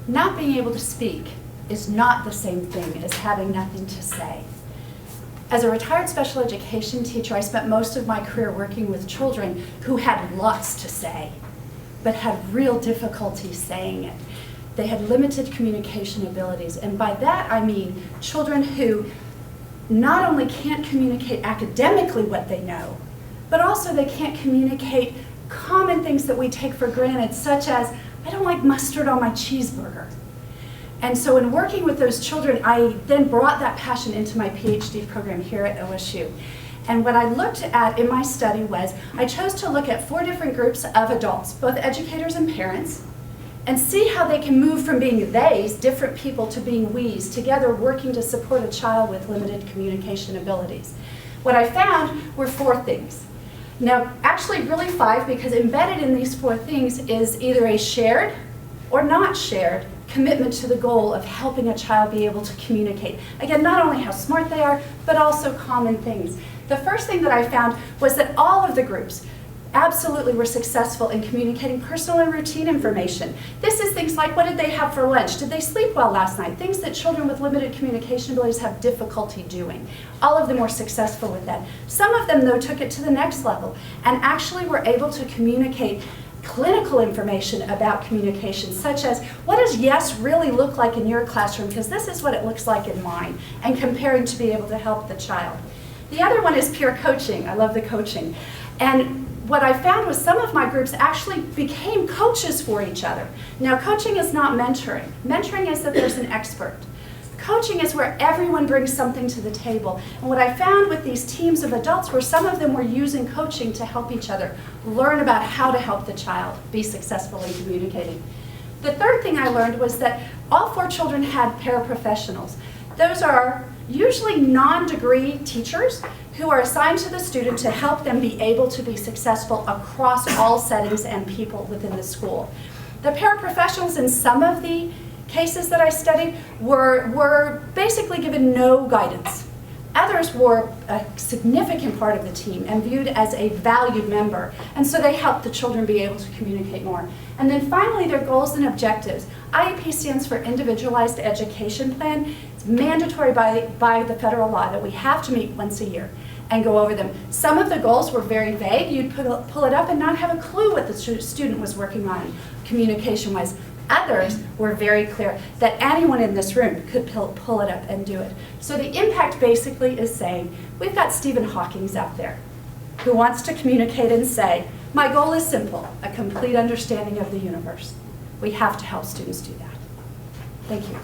not being able to speak is not the same thing as having nothing to say. As a retired special education teacher, I spent most of my career working with children who had lots to say, but had real difficulty saying it. They had limited communication abilities, and by that I mean children who not only can't communicate academically what they know, but also they can't communicate common things that we take for granted, such as, I don't like mustard on my cheeseburger. And so in working with those children, I then brought that passion into my PhD program here at OSU. And what I looked at in my study was, I chose to look at 4 different groups of adults, both educators and parents, and see how they can move from being theys, different people, to being we's, together working to support a child with limited communication abilities. What I found were 4 things. Now, actually really 5, because embedded in these 4 things is either a shared or not shared commitment to the goal of helping a child be able to communicate. Again, not only how smart they are, but also common things. The first thing that I found was that all of the groups absolutely were successful in communicating personal and routine information. This is things like, what did they have for lunch? Did they sleep well last night? Things that children with limited communication abilities have difficulty doing. All of them were successful with that. Some of them, though, took it to the next level and actually were able to communicate clinical information about communication, such as, what does yes really look like in your classroom? Because this is what it looks like in mine, and comparing to be able to help the child. The other one is peer coaching. I love the coaching. And what I found was some of my groups actually became coaches for each other. Now, coaching is not mentoring. Mentoring is that there's an expert. Coaching is where everyone brings something to the table. And what I found with these teams of adults were some of them were using coaching to help each other learn about how to help the child be successful in communicating. The third thing I learned was that all 4 children had paraprofessionals. Those are usually non-degree teachers who are assigned to the student to help them be able to be successful across all settings and people within the school. The paraprofessionals in some of the cases that I studied were basically given no guidance. Others were a significant part of the team and viewed as a valued member, and so they helped the children be able to communicate more. And then finally, their goals and objectives. IEP stands for Individualized Education Plan. It's mandatory by the federal law that we have to meet once a year and go over them. Some of the goals were very vague. You'd pull it up and not have a clue what the student was working on communication-wise. Others were very clear that anyone in this room could pull it up and do it. So the impact basically is saying, we've got Stephen Hawking out there who wants to communicate and say, my goal is simple, a complete understanding of the universe. We have to help students do that. Thank you.